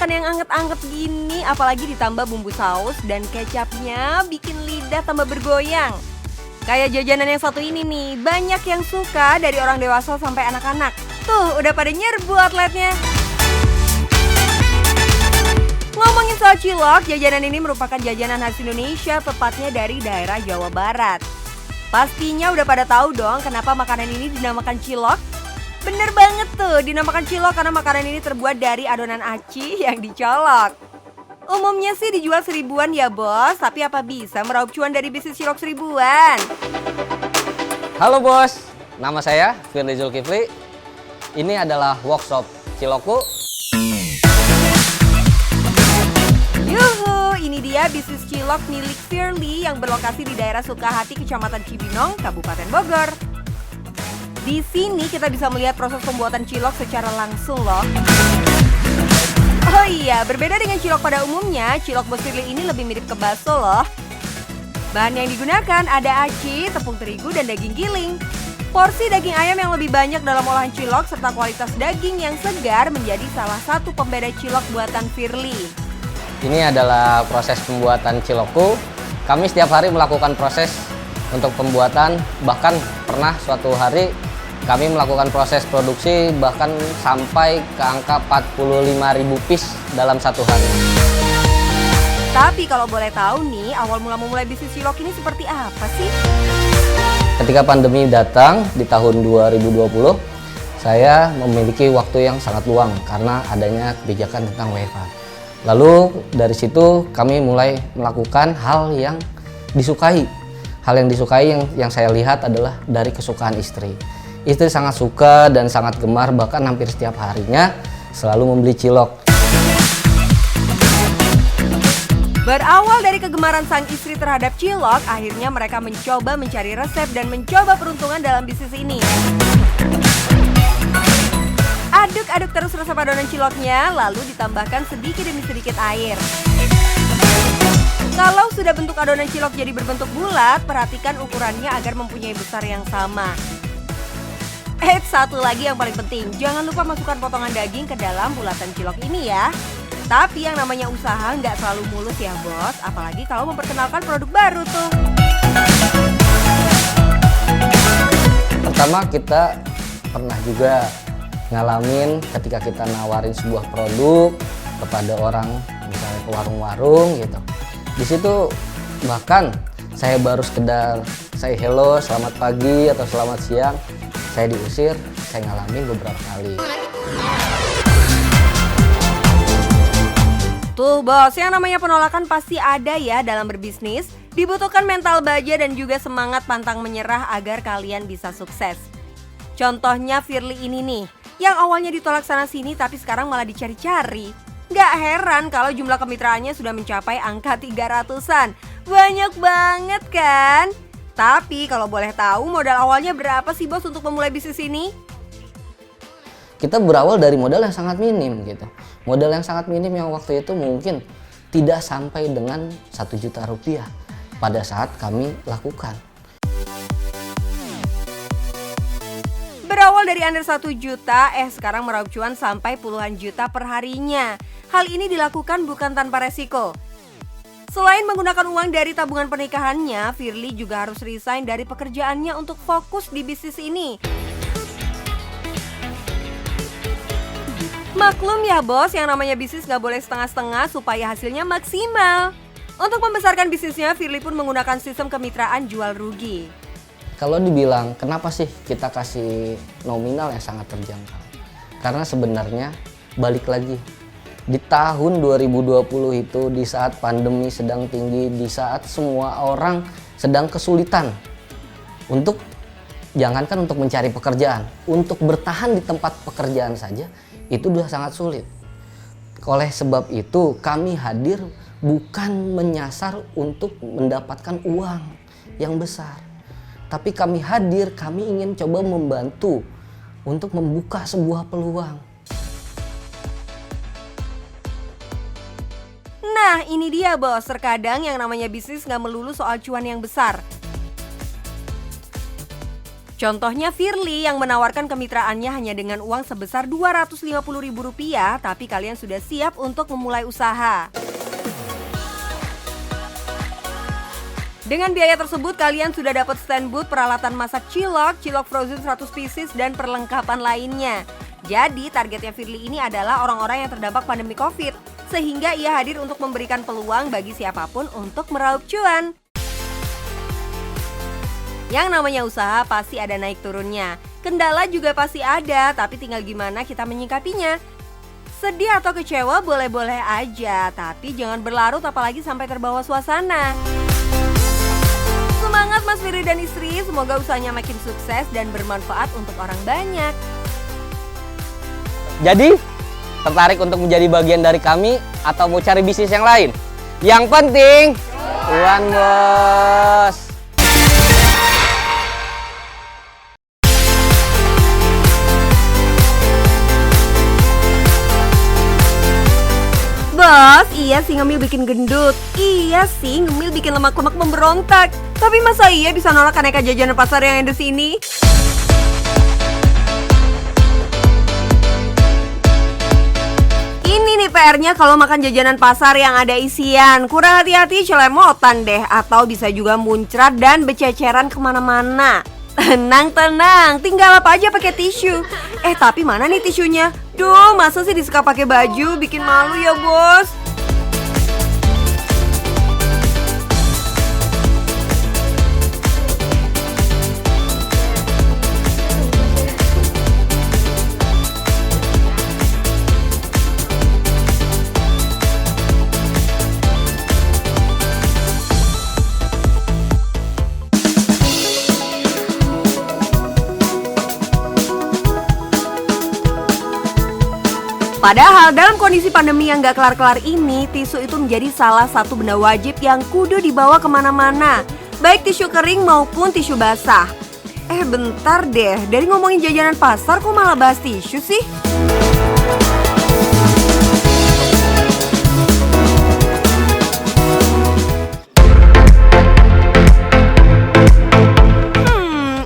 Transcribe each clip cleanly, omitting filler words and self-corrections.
makan yang anget-anget gini, apalagi ditambah bumbu saus dan kecapnya bikin lidah tambah bergoyang. Kayak jajanan yang satu ini nih, banyak yang suka dari orang dewasa sampai anak-anak. Tuh, udah pada nyerbu atletnya. Ngomongin soal cilok, jajanan ini merupakan jajanan khas Indonesia, tepatnya dari daerah Jawa Barat. Pastinya udah pada tahu dong kenapa makanan ini dinamakan cilok? Bener banget tuh, dinamakan cilok karena makanan ini terbuat dari adonan aci yang dicolok. Umumnya sih dijual 1000-an ya bos, tapi apa bisa meraup cuan dari bisnis cilok 1000-an? Halo bos, nama saya Firly Zulkifli. Ini adalah workshop Cilokku. Yuhu, ini dia bisnis cilok milik Firly yang berlokasi di daerah Sukahati, Kecamatan Cibinong, Kabupaten Bogor. Di sini kita bisa melihat proses pembuatan cilok secara langsung loh. Oh iya, berbeda dengan cilok pada umumnya, cilok bos Firly ini lebih mirip ke bakso loh. Bahan yang digunakan ada aci, tepung terigu, dan daging giling. Porsi daging ayam yang lebih banyak dalam olahan cilok serta kualitas daging yang segar menjadi salah satu pembeda cilok buatan Firly. Ini adalah proses pembuatan Cilokku. Kami setiap hari melakukan proses untuk pembuatan, bahkan pernah suatu hari kami melakukan proses produksi bahkan sampai ke angka 45.000 piece dalam satu hari. Tapi kalau boleh tahu nih, awal mula memulai bisnis cilok ini seperti apa sih? Ketika pandemi datang di tahun 2020, saya memiliki waktu yang sangat luang karena adanya kebijakan tentang WFH. Lalu dari situ kami mulai melakukan hal yang disukai. Hal yang disukai yang saya lihat adalah dari kesukaan istri. Istri sangat suka dan sangat gemar, bahkan hampir setiap harinya selalu membeli cilok. Berawal dari kegemaran sang istri terhadap cilok, akhirnya mereka mencoba mencari resep dan mencoba peruntungan dalam bisnis ini. Aduk-aduk terus resep adonan ciloknya, lalu ditambahkan sedikit demi sedikit air. Kalau sudah bentuk adonan cilok jadi berbentuk bulat, perhatikan ukurannya agar mempunyai besar yang sama. Satu lagi yang paling penting, jangan lupa masukkan potongan daging ke dalam bulatan cilok ini ya. Tapi yang namanya usaha nggak selalu mulus ya bos, apalagi kalau memperkenalkan produk baru tuh. Pertama kita pernah juga ngalamin ketika kita nawarin sebuah produk kepada orang, misalnya ke warung-warung gitu. Di situ bahkan saya baru sekedar say hello, selamat pagi atau selamat siang, saya diusir, saya ngalamin beberapa kali. Tuh bos, yang namanya penolakan pasti ada ya dalam berbisnis. Dibutuhkan mental baja dan juga semangat pantang menyerah agar kalian bisa sukses. Contohnya Firly ini nih, yang awalnya ditolak sana sini tapi sekarang malah dicari-cari. Gak heran kalau jumlah kemitraannya sudah mencapai angka 300-an. Banyak banget kan? Tapi kalau boleh tahu modal awalnya berapa sih bos untuk memulai bisnis ini? Kita berawal dari modal yang sangat minim gitu. Modal yang sangat minim yang waktu itu mungkin tidak sampai dengan 1 juta rupiah pada saat kami lakukan. Berawal dari under 1 juta, sekarang meraup cuan sampai puluhan juta per harinya. Hal ini dilakukan bukan tanpa resiko. Selain menggunakan uang dari tabungan pernikahannya, Firly juga harus resign dari pekerjaannya untuk fokus di bisnis ini. Maklum ya bos, yang namanya bisnis gak boleh setengah-setengah supaya hasilnya maksimal. Untuk membesarkan bisnisnya, Firly pun menggunakan sistem kemitraan jual rugi. Kalau dibilang kenapa sih kita kasih nominal yang sangat terjangkau? Karena sebenarnya balik lagi. Di tahun 2020 itu, di saat pandemi sedang tinggi, di saat semua orang sedang kesulitan untuk, jangankan untuk mencari pekerjaan, untuk bertahan di tempat pekerjaan saja, itu sudah sangat sulit. Oleh sebab itu, kami hadir bukan menyasar untuk mendapatkan uang yang besar. Tapi kami hadir, kami ingin coba membantu untuk membuka sebuah peluang. Nah ini dia bos, terkadang yang namanya bisnis gak melulu soal cuan yang besar. Contohnya Firly yang menawarkan kemitraannya hanya dengan uang sebesar Rp250.000, tapi kalian sudah siap untuk memulai usaha. Dengan biaya tersebut, kalian sudah dapat stand booth, peralatan masak cilok, cilok frozen 100 pieces, dan perlengkapan lainnya. Jadi, targetnya Firly ini adalah orang-orang yang terdampak pandemi COVID, sehingga ia hadir untuk memberikan peluang bagi siapapun untuk meraup cuan. Yang namanya usaha pasti ada naik turunnya. Kendala juga pasti ada, tapi tinggal gimana kita menyikapinya. Sedih atau kecewa boleh-boleh aja, tapi jangan berlarut apalagi sampai terbawa suasana. Semangat Mas Firly dan istri, semoga usahanya makin sukses dan bermanfaat untuk orang banyak. Jadi, tertarik untuk menjadi bagian dari kami atau mau cari bisnis yang lain? Yang penting, cuan bos! Bos, iya sih ngemil bikin gendut. Iya sih ngemil bikin lemak-lemak memberontak. Tapi masa iya bisa nolak aneka jajanan pasar yang ada di sini? Ini nih PR-nya kalau makan jajanan pasar yang ada isian. Kurang hati-hati celemotan deh. Atau bisa juga muncrat dan bececeran kemana-mana. Tenang, tinggal apa aja pakai tisu. Tapi mana nih tisunya? Duh, masa sih disekap pakai baju? Bikin malu ya, bos. Padahal dalam kondisi pandemi yang gak kelar-kelar ini, tisu itu menjadi salah satu benda wajib yang kudu dibawa kemana-mana, baik tisu kering maupun tisu basah. Bentar deh, dari ngomongin jajanan pasar kok malah bahas tisu sih?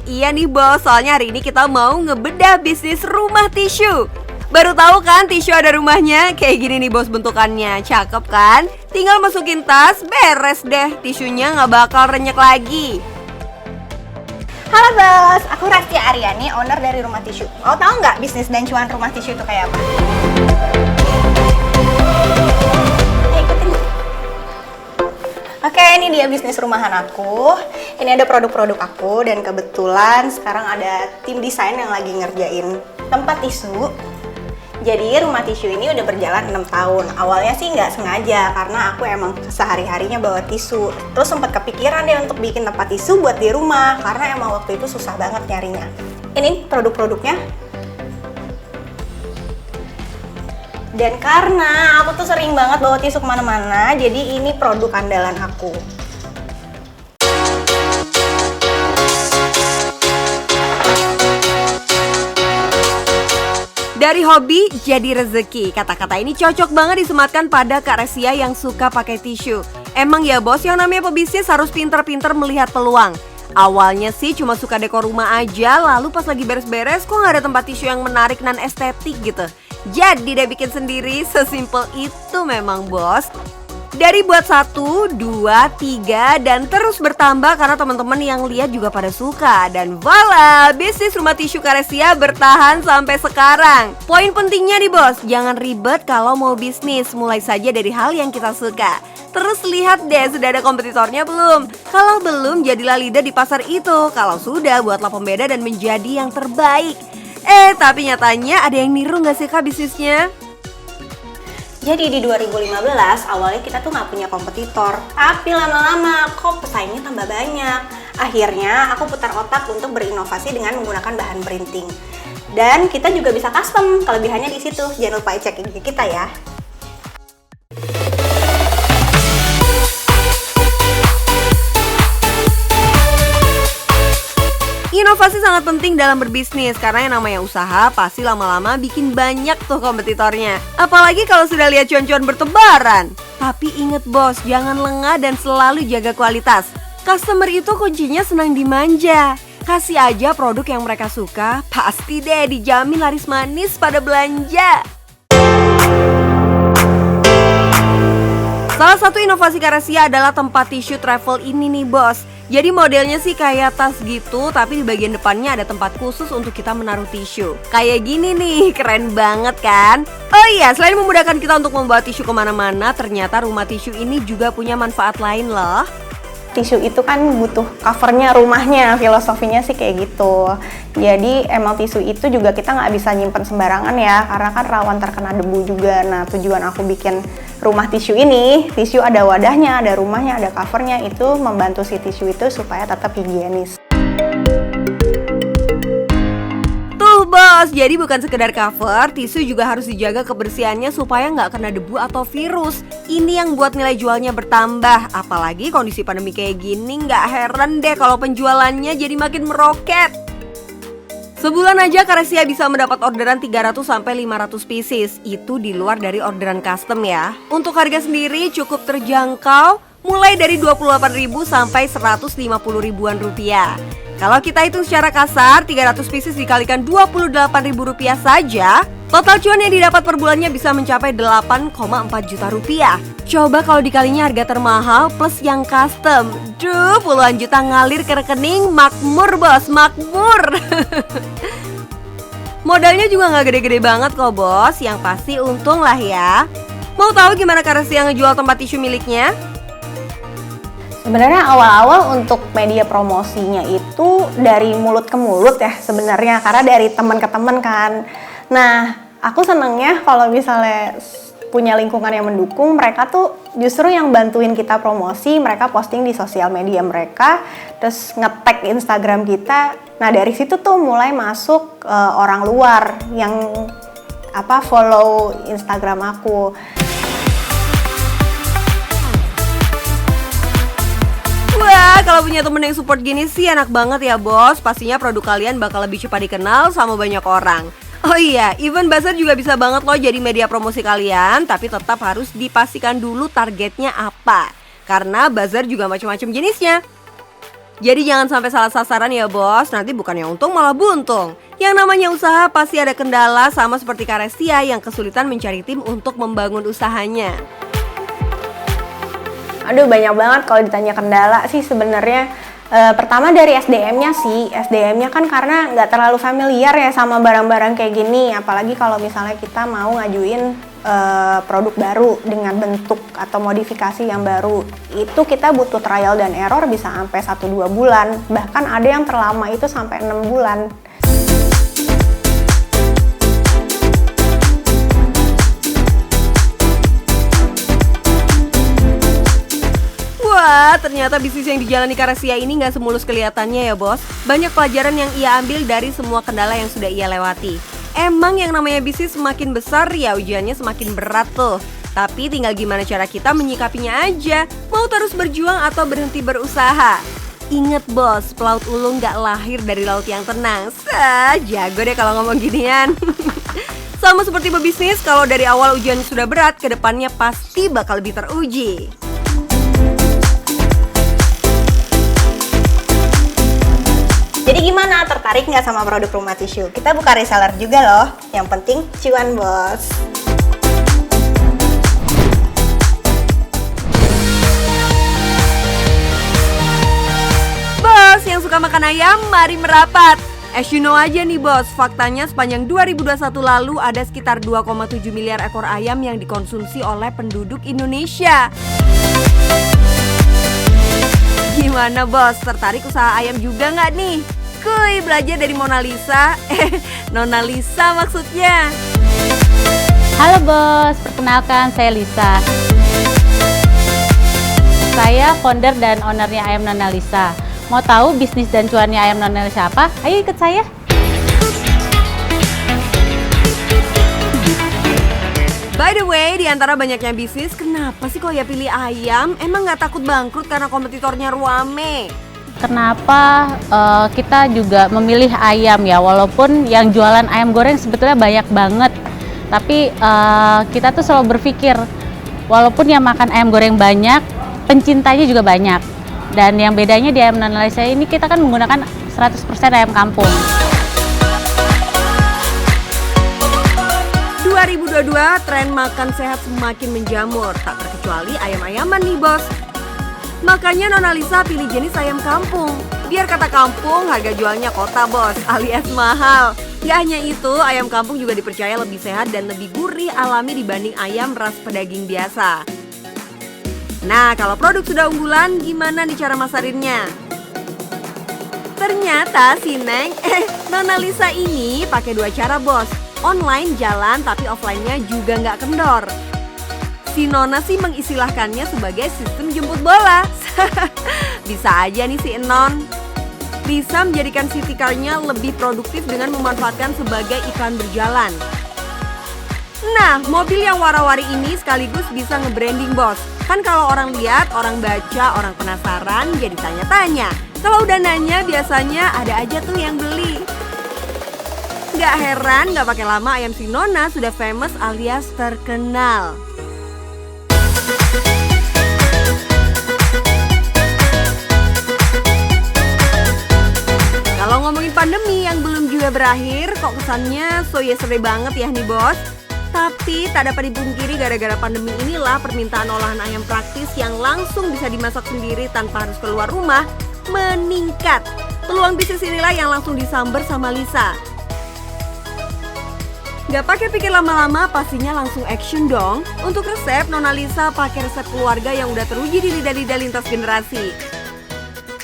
Iya nih bos, soalnya hari ini kita mau ngebedah bisnis rumah tisu. Baru tahu kan tisu ada rumahnya? Kayak gini nih bos bentukannya, cakep kan? Tinggal masukin tas, beres deh. Tisunya nggak bakal renyek lagi. Halo bos, aku Rastia Aryani, owner dari Rumah Tisu. Mau tahu nggak bisnis dan cuan Rumah Tisu itu kayak apa? Ikutin. Oke, ini dia bisnis rumahan aku. Ini ada produk-produk aku dan kebetulan sekarang ada tim desain yang lagi ngerjain tempat tisu. Jadi Rumah Tisu ini udah berjalan 6 tahun. Awalnya sih nggak sengaja karena aku emang sehari-harinya bawa tisu. Terus sempat kepikiran deh untuk bikin tempat tisu buat di rumah karena emang waktu itu susah banget nyarinya. Ini produk-produknya. Dan karena aku tuh sering banget bawa tisu kemana-mana, jadi ini produk andalan aku. Dari hobi jadi rezeki. Kata-kata ini cocok banget disematkan pada Kak Resia yang suka pakai tisu. Emang ya bos, yang namanya pebisnis harus pinter-pinter melihat peluang. Awalnya sih cuma suka dekor rumah aja, lalu pas lagi beres-beres kok nggak ada tempat tisu yang menarik dan estetik gitu. Jadi deh bikin sendiri, sesimpel itu memang bos. Dari buat 1, 2, 3 dan terus bertambah karena teman-teman yang lihat juga pada suka. Dan voila, bisnis rumah tisu Kak Resia bertahan sampai sekarang. Poin pentingnya nih bos, jangan ribet kalau mau bisnis. Mulai saja dari hal yang kita suka. Terus lihat deh sudah ada kompetitornya belum. Kalau belum, jadilah leader di pasar itu. Kalau sudah, buatlah pembeda dan menjadi yang terbaik. Tapi nyatanya ada yang niru gak sih Kak bisnisnya? Jadi di 2015 awalnya kita tuh nggak punya kompetitor, tapi lama-lama kok pesaingnya tambah banyak. Akhirnya aku putar otak untuk berinovasi dengan menggunakan bahan printing. Dan kita juga bisa custom, kelebihannya di situ. Jangan lupa cek IG kita ya. Inovasi sangat penting dalam berbisnis karena yang namanya usaha pasti lama-lama bikin banyak tuh kompetitornya. Apalagi kalau sudah lihat cuan-cuan bertebaran. Tapi inget bos, jangan lengah dan selalu jaga kualitas. Customer itu kuncinya senang dimanja. Kasih aja produk yang mereka suka, pasti deh dijamin laris manis pada belanja. Salah satu inovasi Karesia adalah tempat tisu travel ini nih bos. Jadi modelnya sih kayak tas gitu, tapi di bagian depannya ada tempat khusus untuk kita menaruh tisu. Kayak gini nih, keren banget kan? Oh iya, selain memudahkan kita untuk membawa tisu kemana-mana, ternyata rumah tisu ini juga punya manfaat lain loh. Tisu itu kan butuh covernya rumahnya, filosofinya sih kayak gitu. Jadi emang tisu itu juga kita nggak bisa nyimpen sembarangan ya, karena kan rawan terkena debu juga. Nah tujuan aku bikin rumah tisu ini, tisu ada wadahnya, ada rumahnya, ada covernya, itu membantu si tisu itu supaya tetap higienis. Bos, jadi bukan sekedar cover, tisu juga harus dijaga kebersihannya supaya nggak kena debu atau virus. Ini yang buat nilai jualnya bertambah. Apalagi kondisi pandemi kayak gini, nggak heran deh kalau penjualannya jadi makin meroket. Sebulan aja Karesia bisa mendapat orderan 300-500 pieces. Itu di luar dari orderan custom ya. Untuk harga sendiri cukup terjangkau, mulai dari 28.000 sampai 150 ribuan rupiah. Kalau kita hitung secara kasar, 300 pieces dikalikan 28.000 rupiah saja, total cuan yang didapat per bulannya bisa mencapai 8,4 juta rupiah. Coba kalau dikalinya harga termahal plus yang custom, duh puluhan juta ngalir ke rekening, makmur bos, makmur. Modalnya juga nggak gede-gede banget kok bos, yang pasti untung lah ya. Mau tahu gimana Karesia ngejual tempat tisu miliknya? Sebenarnya awal-awal untuk media promosinya itu dari mulut ke mulut ya sebenarnya, karena dari teman ke teman kan. Nah, aku senengnya kalau misalnya punya lingkungan yang mendukung, mereka tuh justru yang bantuin kita promosi, mereka posting di sosial media mereka, terus nge-tag Instagram kita. Nah, dari situ tuh mulai masuk orang luar yang follow Instagram aku. Wah, kalau punya temen yang support gini sih enak banget ya bos. Pastinya produk kalian bakal lebih cepat dikenal sama banyak orang. Oh iya, event bazar juga bisa banget loh jadi media promosi kalian. Tapi tetap harus dipastikan dulu targetnya apa, karena bazar juga macam-macam jenisnya. Jadi jangan sampai salah sasaran ya bos. Nanti bukannya untung malah buntung. Yang namanya usaha pasti ada kendala, sama seperti Karesia yang kesulitan mencari tim untuk membangun usahanya. Aduh, banyak banget kalau ditanya kendala sih sebenarnya. Pertama dari SDM-nya sih. SDM-nya kan karena nggak terlalu familiar ya sama barang-barang kayak gini. Apalagi kalau misalnya kita mau ngajuin produk baru dengan bentuk atau modifikasi yang baru. Itu kita butuh trial dan error bisa sampai 1-2 bulan. Bahkan ada yang terlama itu sampai 6 bulan. Wah, ternyata bisnis yang dijalani Karesia ini nggak semulus kelihatannya ya bos. Banyak pelajaran yang ia ambil dari semua kendala yang sudah ia lewati. Emang yang namanya bisnis semakin besar ya ujiannya semakin berat tuh. Tapi tinggal gimana cara kita menyikapinya aja. Mau terus berjuang atau berhenti berusaha. Ingat bos, pelaut ulung nggak lahir dari laut yang tenang. Jago deh kalau ngomong ginian. Sama seperti berbisnis, kalau dari awal ujiannya sudah berat, kedepannya pasti bakal lebih teruji. Jadi gimana? Tertarik nggak sama produk rumah tisu? Kita buka reseller juga loh. Yang penting cuan bos. Bos yang suka makan ayam, mari merapat. As you know aja nih bos, faktanya sepanjang 2021 lalu ada sekitar 2,7 miliar ekor ayam yang dikonsumsi oleh penduduk Indonesia. Gimana bos, tertarik usaha ayam juga nggak nih? Kuy, belajar dari Mona Lisa. Nona Lisa maksudnya. Halo bos, perkenalkan saya Lisa. Saya founder dan ownernya Ayam Nona Lisa. Mau tahu bisnis dan cuannya Ayam Nona Lisa apa? Ayo ikut saya. By the way, di antara banyaknya bisnis, kenapa sih kok ya pilih ayam? Emang nggak takut bangkrut karena kompetitornya ruame? Kenapa kita juga memilih ayam ya, walaupun yang jualan ayam goreng sebetulnya banyak banget. Tapi kita tuh selalu berpikir, walaupun yang makan ayam goreng banyak, pencintanya juga banyak. Dan yang bedanya di ayam Nona Lisa ini kita kan menggunakan 100% ayam kampung. 2022, tren makan sehat semakin menjamur, tak terkecuali ayam-ayaman nih bos. Makanya Nona Lisa pilih jenis ayam kampung. Biar kata kampung, harga jualnya kota bos, alias mahal. Gak hanya itu, ayam kampung juga dipercaya lebih sehat dan lebih gurih alami dibanding ayam ras pedaging biasa. Nah, kalau produk sudah unggulan, gimana nih cara masarinnya? Ternyata si Nona Lisa ini pakai 2 cara bos. Online jalan tapi offline-nya juga nggak kendor. Si Nona sih mengistilahkannya sebagai sistem jemput bola. Bisa aja nih si Enon. Lisa menjadikan city car-nya lebih produktif dengan memanfaatkan sebagai iklan berjalan. Nah, mobil yang wara-wari ini sekaligus bisa nge-branding bos. Kan kalau orang lihat, orang baca, orang penasaran, jadi tanya-tanya. Kalau udah nanya, biasanya ada aja tuh yang beli. Gak heran, gak pakai lama ayam si Nona sudah famous alias terkenal. Kalau ngomongin pandemi yang belum juga berakhir, kok kesannya so yesterday banget ya nih bos. Tapi tak dapat dipungkiri gara-gara pandemi inilah permintaan olahan ayam praktis yang langsung bisa dimasak sendiri tanpa harus keluar rumah meningkat. Peluang bisnis inilah yang langsung disamber sama Lisa. Gak pakai pikir lama-lama, pastinya langsung action dong. Untuk resep, Nona Lisa pakai resep keluarga yang udah teruji di lidah-lidah lintas generasi.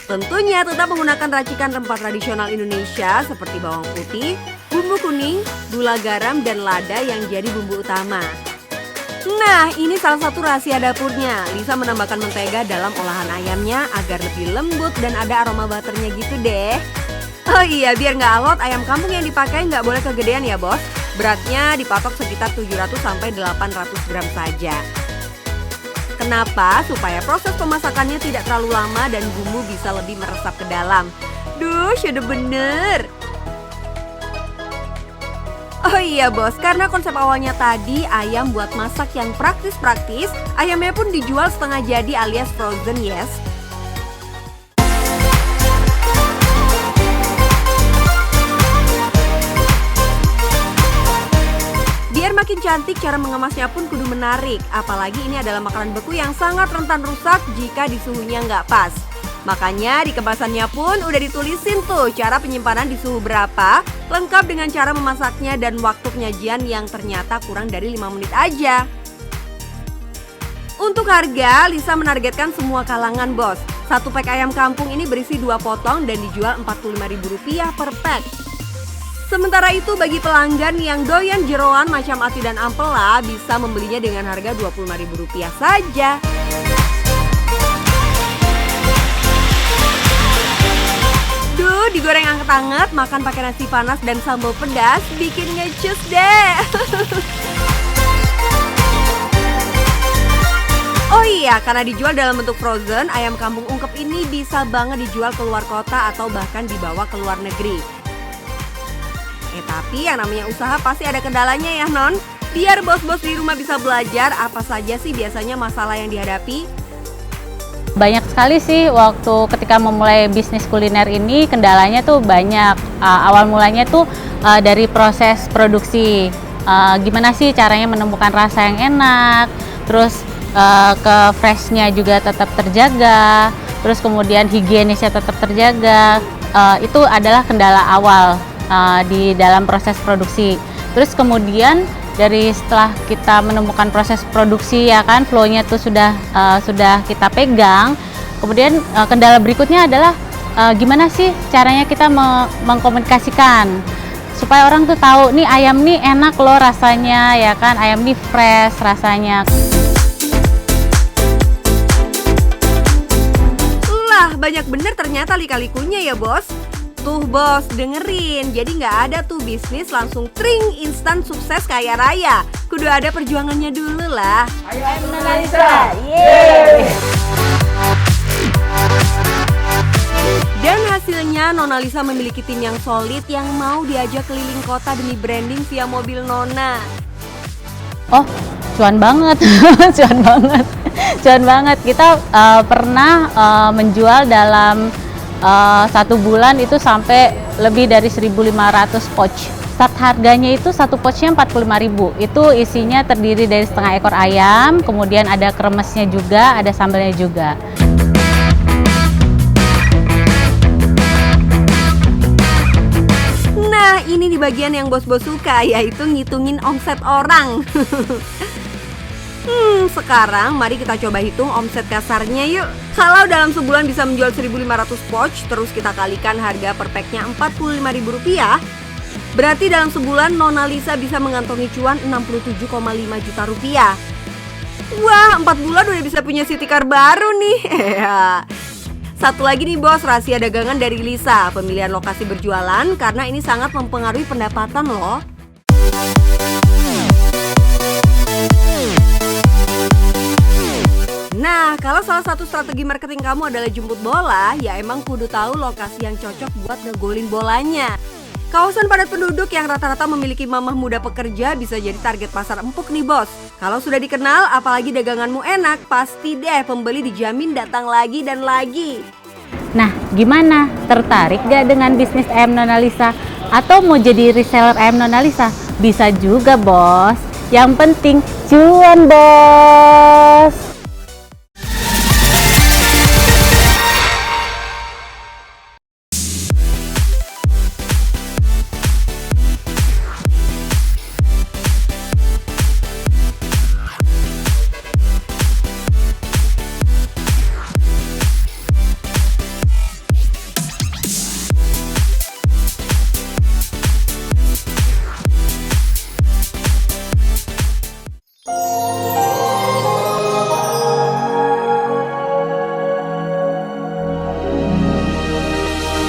Tentunya tetap menggunakan racikan rempah tradisional Indonesia seperti bawang putih, bumbu kuning, gula garam, dan lada yang jadi bumbu utama. Nah, ini salah satu rahasia dapurnya. Lisa menambahkan mentega dalam olahan ayamnya agar lebih lembut dan ada aroma butternya gitu deh. Oh iya, biar nggak alot, ayam kampung yang dipakai nggak boleh kegedean ya bos. Beratnya dipatok sekitar 700-800 gram saja. Kenapa? Supaya proses pemasakannya tidak terlalu lama dan bumbu bisa lebih meresap ke dalam. Duh, sudah bener. Oh iya bos, karena konsep awalnya tadi ayam buat masak yang praktis-praktis, ayamnya pun dijual setengah jadi alias frozen yes. Biar makin cantik, cara mengemasnya pun kudu menarik. Apalagi ini adalah makanan beku yang sangat rentan rusak jika di suhunya nggak pas. Makanya di kemasannya pun udah ditulisin tuh cara penyimpanan di suhu berapa, lengkap dengan cara memasaknya dan waktu penyajian yang ternyata kurang dari 5 menit aja. Untuk harga, Lisa menargetkan semua kalangan bos. Satu pack ayam kampung ini berisi 2 potong dan dijual Rp45.000 per pack. Sementara itu bagi pelanggan yang doyan jeroan macam ati dan ampela bisa membelinya dengan harga Rp25.000 saja. Duh, digoreng anget-anget, makan pakai nasi panas dan sambal pedas, bikin ngecus deh. Oh iya, karena dijual dalam bentuk frozen, ayam kampung ungkep ini bisa banget dijual ke luar kota atau bahkan dibawa ke luar negeri. Tapi yang namanya usaha pasti ada kendalanya ya non. Biar bos-bos di rumah bisa belajar, apa saja sih biasanya masalah yang dihadapi? Banyak sekali sih waktu ketika memulai bisnis kuliner ini, kendalanya tuh banyak. Awal mulanya tuh dari proses produksi. Gimana sih caranya menemukan rasa yang enak, terus ke freshnya juga tetap terjaga, terus kemudian higienisnya tetap terjaga. Itu adalah kendala awal di dalam proses produksi. Terus kemudian dari setelah kita menemukan proses produksi ya kan, flow-nya tuh sudah kita pegang. Kemudian kendala berikutnya adalah gimana sih caranya kita mengkomunikasikan supaya orang tuh tahu nih ayam nih enak loh rasanya ya kan, ayam nih fresh rasanya. Lah, banyak bener ternyata lika-likunya ya bos. Tuh bos, dengerin. Jadi nggak ada tuh bisnis langsung tring instan sukses kaya raya. Kudu ada perjuangannya dulu lah. Ayo Nona Lisa, yeay! Dan hasilnya Nona Lisa memiliki tim yang solid yang mau diajak keliling kota demi branding via mobil Nona. Oh, cuan banget, cuan banget, cuan banget. Kita pernah menjual dalam 1 bulan itu sampai lebih dari 1.500 pouch. Start harganya itu satu pouchnya 45.000. Itu isinya terdiri dari setengah ekor ayam, kemudian ada kremesnya juga, ada sambalnya juga. Nah, ini di bagian yang bos-bos suka, yaitu ngitungin omset orang. Sekarang mari kita coba hitung omset kasarnya yuk. Kalau dalam sebulan bisa menjual 1.500 pouch, terus kita kalikan harga per packnya Rp45.000, berarti dalam sebulan Nona Lisa bisa mengantongi cuan Rp67,5 juta. Wah, 4 bulan udah bisa punya city car baru nih. Satu lagi nih bos, rahasia dagangan dari Lisa, pemilihan lokasi berjualan karena ini sangat mempengaruhi pendapatan loh. Nah, kalau salah satu strategi marketing kamu adalah jemput bola, ya emang kudu tahu lokasi yang cocok buat ngegolin bolanya. Kawasan padat penduduk yang rata-rata memiliki mamah muda pekerja bisa jadi target pasar empuk nih bos. Kalau sudah dikenal, apalagi daganganmu enak, pasti deh pembeli dijamin datang lagi dan lagi. Nah, gimana? Tertarik gak dengan bisnis ayam Nona Lisa? Atau mau jadi reseller ayam Nona Lisa? Bisa juga bos. Yang penting cuan bos.